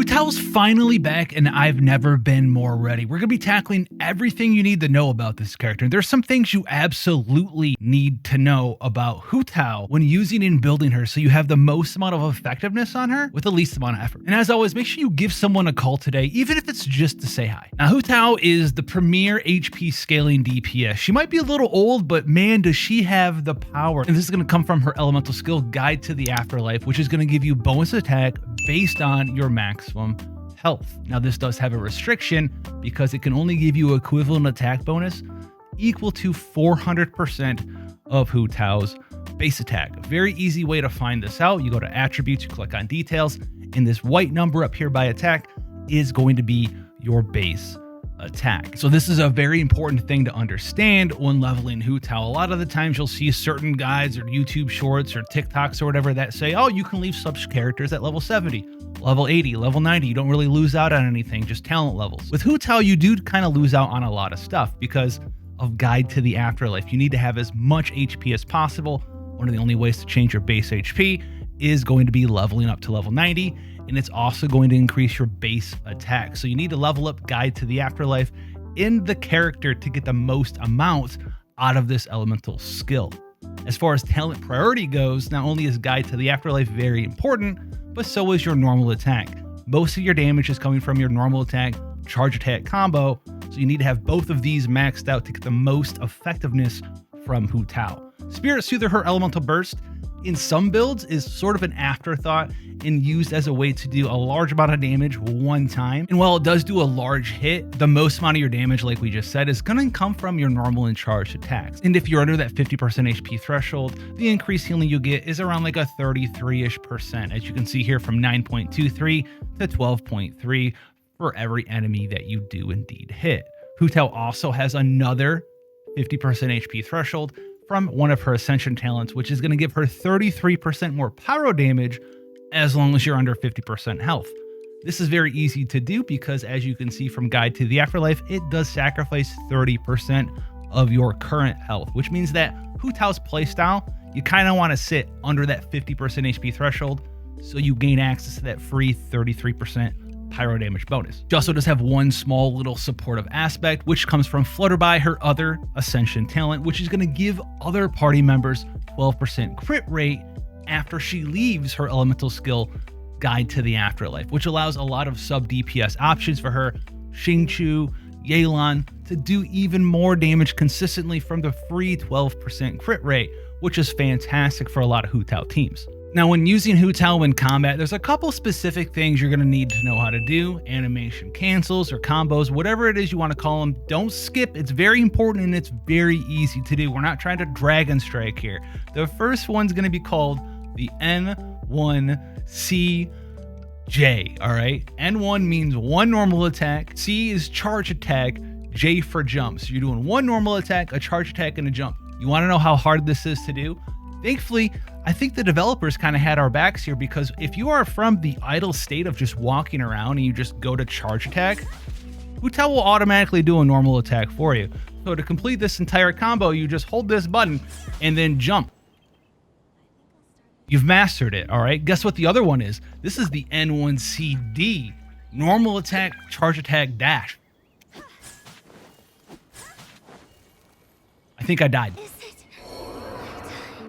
Tao's finally back, and I've never been more ready. We're going to be tackling everything you need to know about this character. There's some things you absolutely need to know about Hu Tao when using and building her so you have the most amount of effectiveness on her with the least amount of effort. And as always, make sure you give someone a call today, even if it's just to say hi. Now, Hu Tao is the premier HP scaling DPS. She might be a little old, but man, does she have the power. And this is going to come from her elemental skill, Guide to the Afterlife, which is going to give you bonus attack based on your maximum health. Now, this does have a restriction because it can only give you equivalent attack bonus equal to 400% of Hu Tao's base attack. A very easy way to find this out. You go to attributes, you click on details, and this white number up here by attack is going to be your base attack. So this is a very important thing to understand when leveling Hu Tao. A lot of the times you'll see certain guides or YouTube shorts or TikToks or whatever that say, oh, you can leave such characters at level 70, level 80, level 90. You don't really lose out on anything, just talent levels. With Hu Tao, you do kind of lose out on a lot of stuff because of Guide to the Afterlife. You need to have as much HP as possible. One of the only ways to change your base HP is going to be leveling up to level 90. And it's also going to increase your base attack. So you need to level up Guide to the Afterlife in the character to get the most amount out of this elemental skill. As far as talent priority goes, not only is Guide to the Afterlife very important, but so is your normal attack. Most of your damage is coming from your normal attack, charge attack combo, so you need to have both of these maxed out to get the most effectiveness from Hu Tao. Spirit Soother, her elemental burst, in some builds is sort of an afterthought and used as a way to do a large amount of damage one time. And while it does do a large hit, the most amount of your damage, like we just said, is going to come from your normal and charged attacks. And if you're under that 50% HP threshold, the increased healing you get is around like a 33-ish%, as you can see here, from 9.23 to 12.3 for every enemy that you do indeed hit. Hu Tao also has another 50% HP threshold from one of her Ascension talents, which is going to give her 33% more pyro damage as long as you're under 50% health. This is very easy to do because, as you can see from Guide to the Afterlife, it does sacrifice 30% of your current health, which means that Hu Tao's playstyle, you kind of want to sit under that 50% HP threshold so you gain access to that free 33% pyro damage bonus. She also does have one small little supportive aspect, which comes from Flutterby, her other Ascension talent, which is going to give other party members 12% crit rate after she leaves her elemental skill, Guide to the Afterlife, which allows a lot of sub DPS options for her, Xingqiu, Yelan, to do even more damage consistently from the free 12% crit rate, which is fantastic for a lot of Hu Tao teams. Now, when using Hu Tao in combat, there's a couple specific things you're going to need to know how to do. Animation cancels or combos, whatever it is you want to call them. Don't skip. It's very important and it's very easy to do. We're not trying to dragon strike here. The first one's going to be called the N1CJ, all right? N1 means one normal attack. C is charge attack. J for jump. So you're doing one normal attack, a charge attack, and a jump. You want to know how hard this is to do? Thankfully, I think the developers kind of had our backs here, because if you are from the idle state of just walking around and you just go to charge attack, Hu Tao will automatically do a normal attack for you. So to complete this entire combo, you just hold this button and then jump. You've mastered it, all right? Guess what the other one is? This is the N1CD, normal attack, charge attack, dash. I think I died.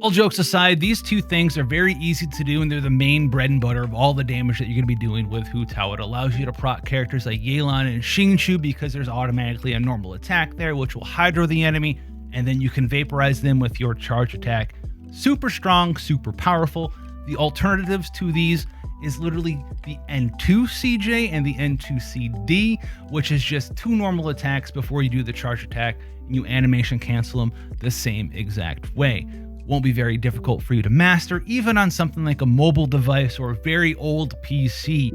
All jokes aside, these two things are very easy to do, and they're the main bread and butter of all the damage that you're going to be doing with Hu Tao. It allows you to proc characters like Yelan and Xingqiu because there's automatically a normal attack there, which will hydro the enemy, and then you can vaporize them with your charge attack. Super strong, super powerful. The alternatives to these is literally the N2CJ and the N2CD, which is just two normal attacks before you do the charge attack, and you animation cancel them the same exact way. Won't be very difficult for you to master, even on something like a mobile device or a very old PC.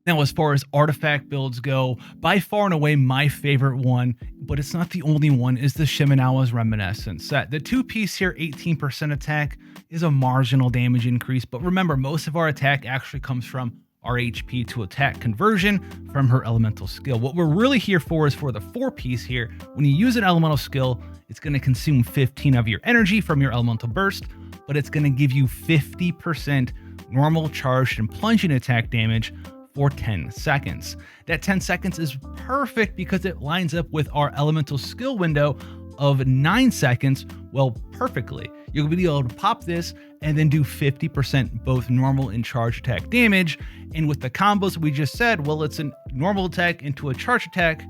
Now, as far as artifact builds go, by far and away my favorite one, but it's not the only one, is the Shimenawa's Reminiscence set. The two-piece here, 18% attack, is a marginal damage increase, but remember, most of our attack actually comes from our HP to attack conversion from her elemental skill. What we're really here for is for the 4-piece here. When you use an elemental skill, it's going to consume 15 of your energy from your elemental burst, but it's going to give you 50% normal charged and plunging attack damage for 10 seconds. That 10 seconds is perfect because it lines up with our elemental skill window of 9 seconds, well, perfectly. You'll be able to pop this and then do 50% both normal and charge attack damage. And with the combos we just said, well, it's a normal attack into a charge attack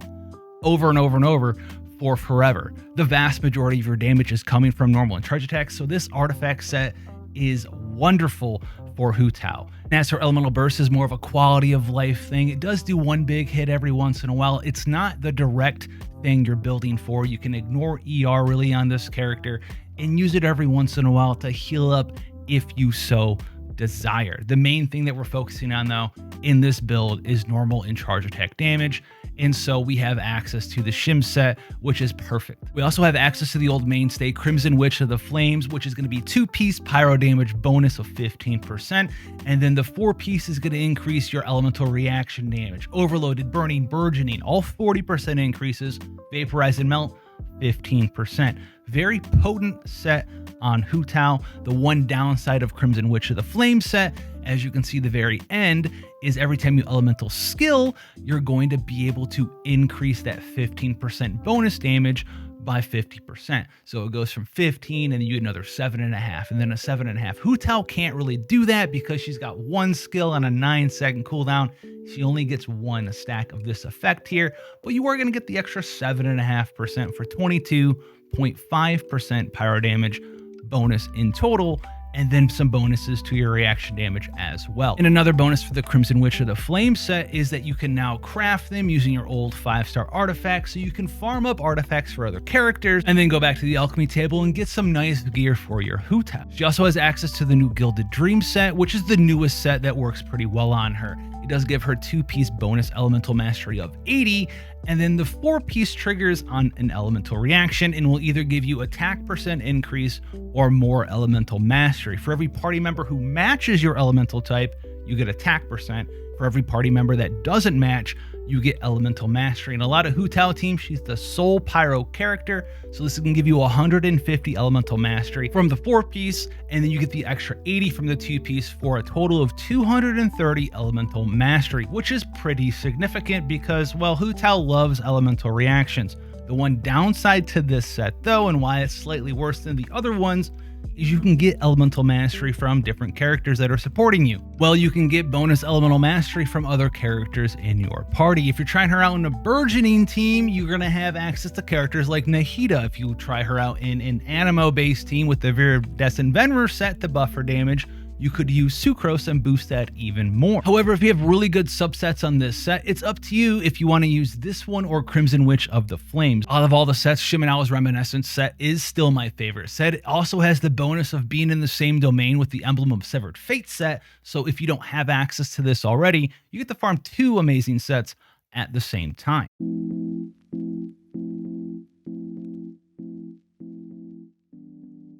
over and over and over for forever. The vast majority of your damage is coming from normal and charge attacks, so this artifact set is wonderful for Hu Tao. And as for elemental burst is more of a quality of life thing. It does do one big hit every once in a while. It's not the direct thing you're building for. You can ignore ER really on this character and use it every once in a while to heal up if you so desire. The main thing that we're focusing on though in this build is normal and charge attack damage. And so we have access to the Shim set, which is perfect. We also have access to the old mainstay Crimson Witch of the Flames, which is going to be 2-piece pyro damage bonus of 15%. And then the 4-piece is going to increase your elemental reaction damage. Overloaded, burning, burgeoning, all 40% increases. Vaporize and melt, 15%. Very potent set on Hu Tao. The one downside of Crimson Witch of the Flame set, as you can see the very end, is every time you elemental skill, you're going to be able to increase that 15% bonus damage by 50%. So it goes from 15 and then you get another 7.5 and then a 7.5. Hu Tao can't really do that because she's got one skill on a 9-second cooldown. She only gets one stack of this effect here, but you are going to get the extra 7.5% for 22.5% pyro damage bonus in total, and then some bonuses to your reaction damage as well. And another bonus for the Crimson Witch of the Flame set is that you can now craft them using your old 5-star artifacts, so you can farm up artifacts for other characters and then go back to the alchemy table and get some nice gear for your Hu Tao. She also has access to the new Gilded Dream set, which is the newest set that works pretty well on her. It does give her 2-piece bonus elemental mastery of 80, and then the 4-piece triggers on an elemental reaction and will either give you attack % increase or more elemental mastery. For every party member who matches your elemental type, you get attack %. For every party member that doesn't match, you get elemental mastery. In a lot of Hu Tao teams, she's the sole pyro character, so this can give you 150 elemental mastery from the 4-piece, and then you get the extra 80 from the 2-piece for a total of 230 elemental mastery, which is pretty significant because, well, Hu Tao loves elemental reactions. The one downside to this set though, and why it's slightly worse than the other ones, is you can get elemental mastery from different characters that are supporting you. Well, you can get bonus elemental mastery from other characters in your party. If you're trying her out in a burgeoning team, you're going to have access to characters like Nahida. If you try her out in an Anemo-based team with the Viridescent Venerer set to buff her damage, you could use Sucrose and boost that even more. However, if you have really good subsets on this set, it's up to you if you want to use this one or Crimson Witch of the Flames. Out of all the sets, Shimenawa's Reminiscence set is still my favorite set. It also has the bonus of being in the same domain with the Emblem of Severed Fate set, so if you don't have access to this already, you get to farm 2 amazing sets at the same time.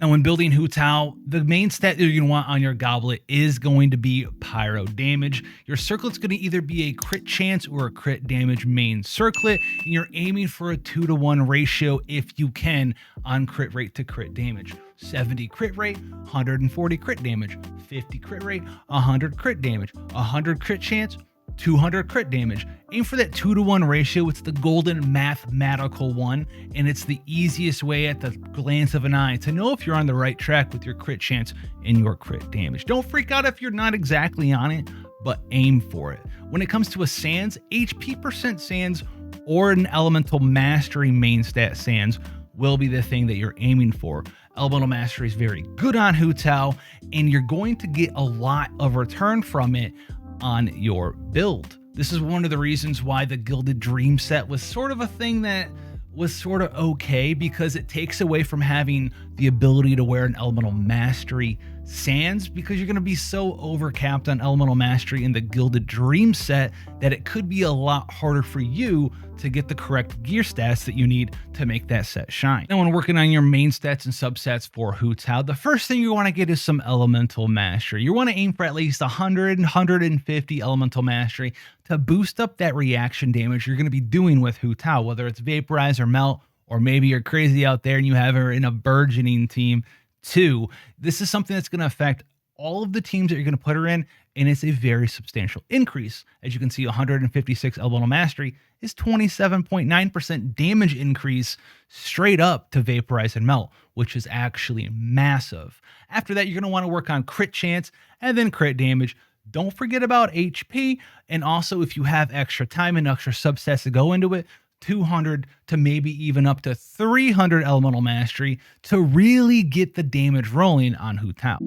Now, when building Hu Tao, the main stat that you're going to want on your goblet is going to be pyro damage. Your circlet's going to either be a crit chance or a crit damage main circlet, and you're aiming for a 2-to-1 ratio if you can on crit rate to crit damage. 70 crit rate, 140 crit damage, 50 crit rate, 100 crit damage, 100 crit chance, 200 crit damage. Aim for that 2-to-1 ratio. It's the golden mathematical one, and it's the easiest way at the glance of an eye to know if you're on the right track with your crit chance and your crit damage. Don't freak out if you're not exactly on it, but aim for it. When it comes to a Sands, HP % Sands or an elemental mastery main stat Sands will be the thing that you're aiming for. Elemental mastery is very good on Hu Tao, and you're going to get a lot of return from it on your build. This is one of the reasons why the Gilded Dream set was sort of a thing that was sort of okay, because it takes away from having the ability to wear an elemental mastery Sands, because you're going to be so overcapped on elemental mastery in the Gilded Dream set that it could be a lot harder for you to get the correct gear stats that you need to make that set shine. Now, when working on your main stats and subsets for Hu Tao, the first thing you want to get is some elemental mastery. You want to aim for at least 100 and 150 elemental mastery to boost up that reaction damage you're going to be doing with Hu Tao, whether it's Vaporize or Melt, or maybe you're crazy out there and you have her in a burgeoning team 2. This is something that's going to affect all of the teams that you're going to put her in, and it's a very substantial increase. As you can see, 156 elemental mastery is 27.9% damage increase straight up to vaporize and melt, which is actually massive. After that, you're going to want to work on crit chance and then crit damage. Don't forget about HP, and also if you have extra time and extra substats to go into it, 200 to maybe even up to 300 elemental mastery to really get the damage rolling on Hu Tao.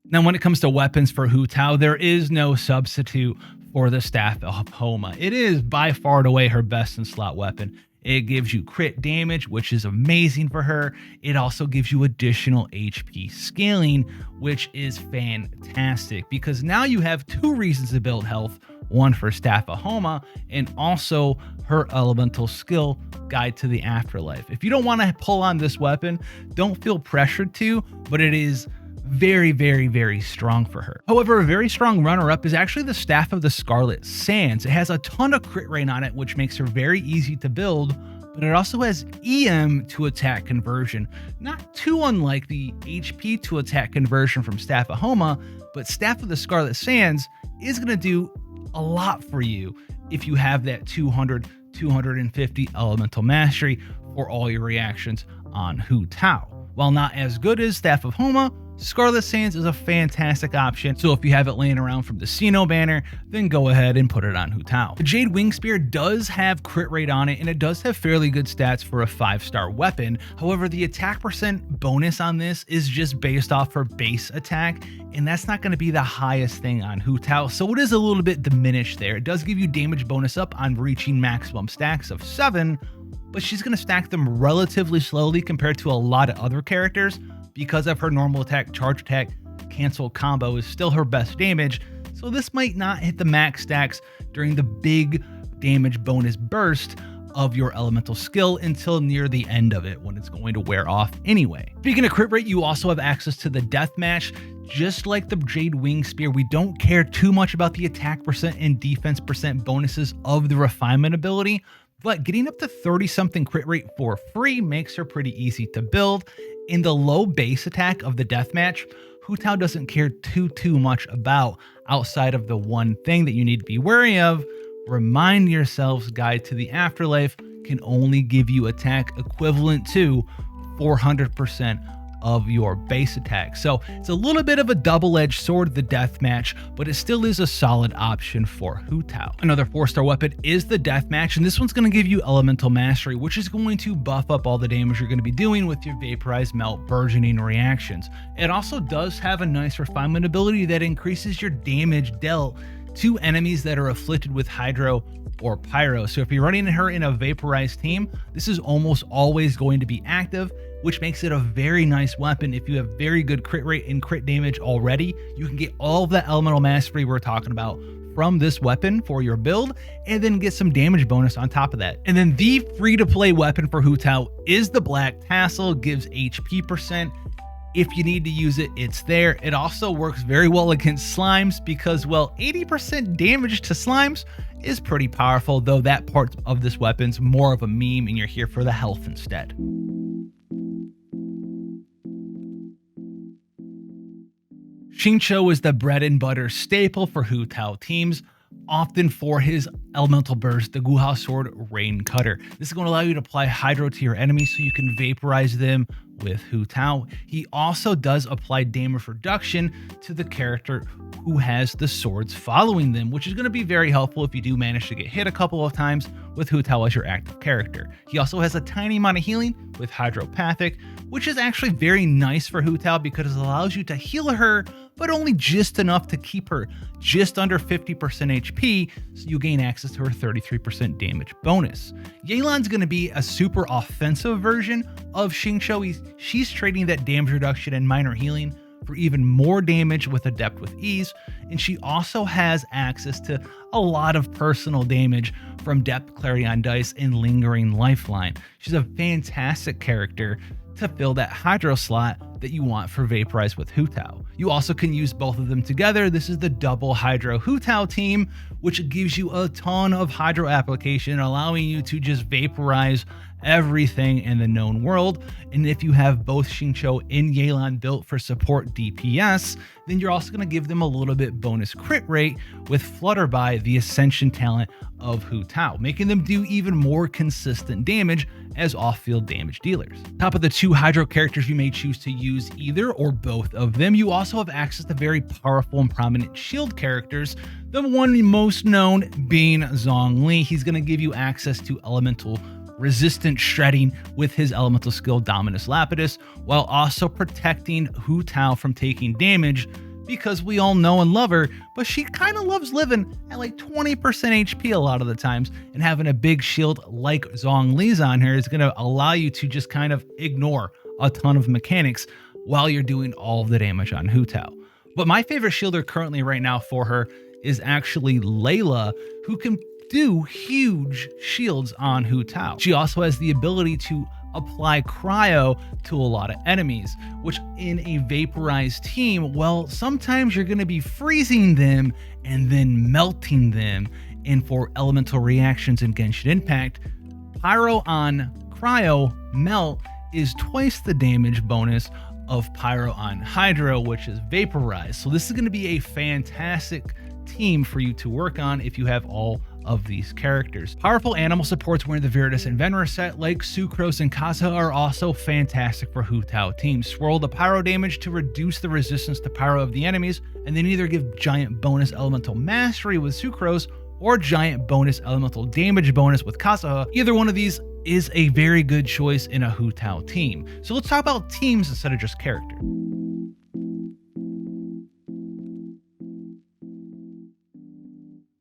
Now, when it comes to weapons for Hu Tao, there is no substitute for the Staff of Homa. It is by far and away her best in slot weapon. It gives you crit damage, which is amazing for her. It also gives you additional HP scaling, which is fantastic because now you have 2 reasons to build health. One for Staff of Homa and also her elemental skill, Guide to the Afterlife. If you don't want to pull on this weapon, don't feel pressured to, but it is very, very, very strong for her. However, a very strong runner-up is actually the Staff of the Scarlet Sands. It has a ton of crit rate on it, which makes her very easy to build, but it also has EM to attack conversion. Not too unlike the HP to attack conversion from Staff of Homa, but Staff of the Scarlet Sands is going to do a lot for you if you have that 200, 250 elemental mastery for all your reactions on Hu Tao. While not as good as Staff of Homa, Scarlet Sands is a fantastic option, so if you have it laying around from the Sino banner, then go ahead and put it on Hu Tao. The Jade Wing Spear does have crit rate on it, and it does have fairly good stats for a 5-star weapon. However, the attack percent bonus on this is just based off her base attack, and that's not going to be the highest thing on Hu Tao, so it is a little bit diminished there. It does give you damage bonus up on reaching maximum stacks of 7, but she's going to stack them relatively slowly compared to a lot of other characters because of her normal attack, charge attack, cancel combo is still her best damage, so this might not hit the max stacks during the big damage bonus burst of your elemental skill until near the end of it when it's going to wear off anyway. Speaking of crit rate, you also have access to the deathmatch. Just like the Jade Wing Spear, we don't care too much about the attack percent and defense percent bonuses of the refinement ability, but getting up to 30-something crit rate for free makes her pretty easy to build. In the low base attack of the deathmatch, Hu Tao doesn't care too much about outside of the one thing that you need to be wary of. Remind yourselves, Guide to the Afterlife can only give you attack equivalent to 400% of your base attack. So it's a little bit of a double-edged sword, the deathmatch, but it still is a solid option for Hu Tao. Another 4-star weapon is the deathmatch, and this one's going to give you elemental mastery, which is going to buff up all the damage you're going to be doing with your vaporize, melt, burgeoning reactions. It also does have a nice refinement ability that increases your damage dealt to enemies that are afflicted with hydro or pyro. So if you're running her in a vaporized team, this is almost always going to be active, which makes it a very nice weapon. If you have very good crit rate and crit damage already, you can get all of the elemental mastery we're talking about from this weapon for your build, and then get some damage bonus on top of that. And then the free-to-play weapon for Hu Tao is the Black Tassel. Gives HP percent. If you need to use it, it's there. It also works very well against slimes because, well, 80% damage to slimes is pretty powerful, though that part of this weapon's more of a meme and you're here for the health instead. Xingqiu is the bread and butter staple for Hu Tao teams, often for his elemental burst, the Guhao Sword Rain Cutter. This is going to allow you to apply hydro to your enemies so you can vaporize them with Hu Tao. He also does apply damage reduction to the character who has the swords following them, which is going to be very helpful if you do manage to get hit a couple of times with Hu Tao as your active character. He also has a tiny amount of healing with Hydropathic, which is actually very nice for Hu Tao because it allows you to heal her, but only just enough to keep her just under 50% HP, so you gain access to her 33% damage bonus. Yelan's going to be a super offensive version of Xingqiu. She's trading that damage reduction and minor healing for even more damage with Adept with Ease, and she also has access to a lot of personal damage from Depth Clarion Dice and Lingering Lifeline. She's a fantastic character to fill that Hydro slot that you want for Vaporize with Hu Tao. You also can use both of them together. This is the double Hydro Hu Tao team, which gives you a ton of Hydro application, allowing you to just vaporize everything in the known world. And if you have both Xingqiu and Yelan built for support DPS, then you're also going to give them a little bit bonus crit rate with Flutterby, the Ascension talent of Hu Tao, making them do even more consistent damage as off-field damage dealers. Top of the 2 Hydro characters, you may choose to use either or both of them. You also have access to very powerful and prominent shield characters, the one most known being Zhongli. He's going to give you access to elemental resistant shredding with his elemental skill Dominus Lapidus, while also protecting Hu Tao from taking damage, because we all know and love her, but she kind of loves living at like 20% HP a lot of the times, and having a big shield like Zhongli's on her is going to allow you to just kind of ignore a ton of mechanics while you're doing all of the damage on Hu Tao. But my favorite shielder currently right now for her is actually Layla, who can do huge shields on Hu Tao. She also has the ability to apply cryo to a lot of enemies, which in a vaporized team, well, sometimes you're going to be freezing them and then melting them. And for elemental reactions in Genshin Impact, Pyro on Cryo Melt is twice the damage bonus of Pyro on Hydro, which is vaporized. So this is going to be a fantastic team for you to work on if you have all of these characters. Powerful animal supports wearing the Viridis and Venra set like Sucrose and Kaza are also fantastic for Hu Tao teams. Swirl the Pyro damage to reduce the resistance to Pyro of the enemies, and then either give giant bonus elemental mastery with Sucrose or giant bonus elemental damage bonus with Kaza. Either one of these is a very good choice in a Hu Tao team. So let's talk about teams instead of just characters.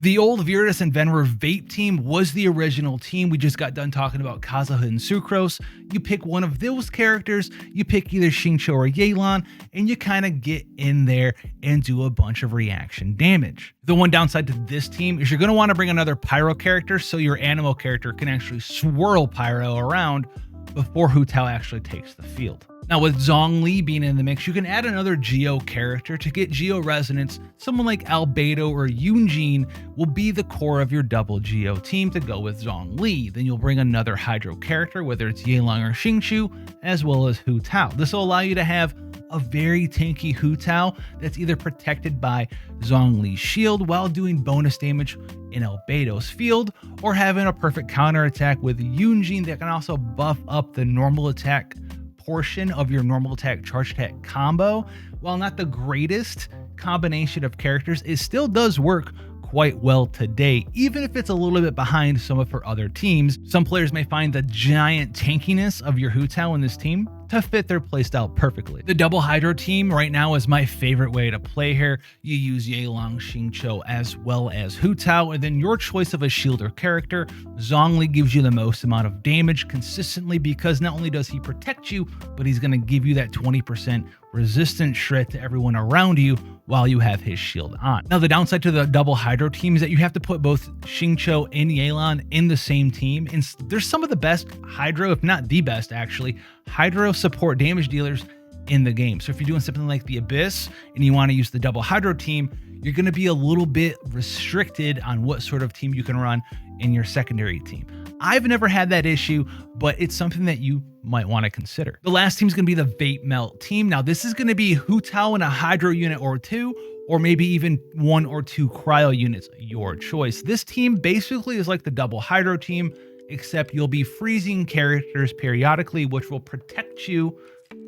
The old Viridis and Venra Vape team was the original team. We just got done talking about Kazuha and Sucrose. You pick one of those characters, you pick either Xingqiu or Yelan, and you kind of get in there and do a bunch of reaction damage. The one downside to this team is you're going to want to bring another Pyro character so your animal character can actually swirl Pyro around before Hu Tao actually takes the field. Now, with Zhongli being in the mix, you can add another Geo character to get Geo resonance. Someone like Albedo or Yunjin will be the core of your double Geo team to go with Zhongli. Then you'll bring another Hydro character, whether it's Yelan or Xingqiu, as well as Hu Tao. This will allow you to have a very tanky Hu Tao that's either protected by Zhongli's shield while doing bonus damage in Albedo's field, or having a perfect counter attack with Yunjin that can also buff up the normal attack portion of your normal attack charge attack combo. While not the greatest combination of characters, it still does work quite well today, even if it's a little bit behind some of her other teams. Some players may find the giant tankiness of your Hu Tao in this team to fit their playstyle perfectly. The double Hydro team right now is my favorite way to play here. You use Yelan, Xingqiu, as well as Hu Tao, and then your choice of a shielder character. Zhongli gives you the most amount of damage consistently because not only does he protect you, but he's going to give you that 20% resistant shred to everyone around you while you have his shield on. Now, the downside to the double Hydro team is that you have to put both Xingqiu and Yelan in the same team, and there's some of the best Hydro, if not the best actually, Hydro support damage dealers in the game. So if you're doing something like the Abyss and you want to use the double Hydro team, you're going to be a little bit restricted on what sort of team you can run in your secondary team. I've never had that issue, but it's something that you might want to consider. The last team is going to be the Vape Melt team. Now, this is going to be Hu Tao in a Hydro unit or two, or maybe even 1 or 2 cryo units, your choice. This team basically is like the double Hydro team, except you'll be freezing characters periodically, which will protect you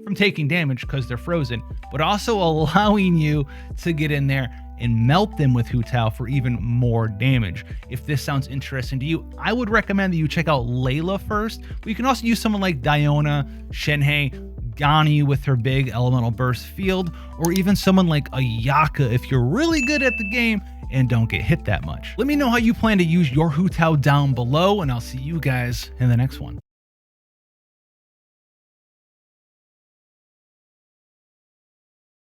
from taking damage because they're frozen, but also allowing you to get in there and melt them with Hu Tao for even more damage. If this sounds interesting to you, I would recommend that you check out Layla first, but you can also use someone like Diona, Shenhe, Gani with her big elemental burst field, or even someone like Ayaka if you're really good at the game and don't get hit that much. Let me know how you plan to use your Hu Tao down below, and I'll see you guys in the next one.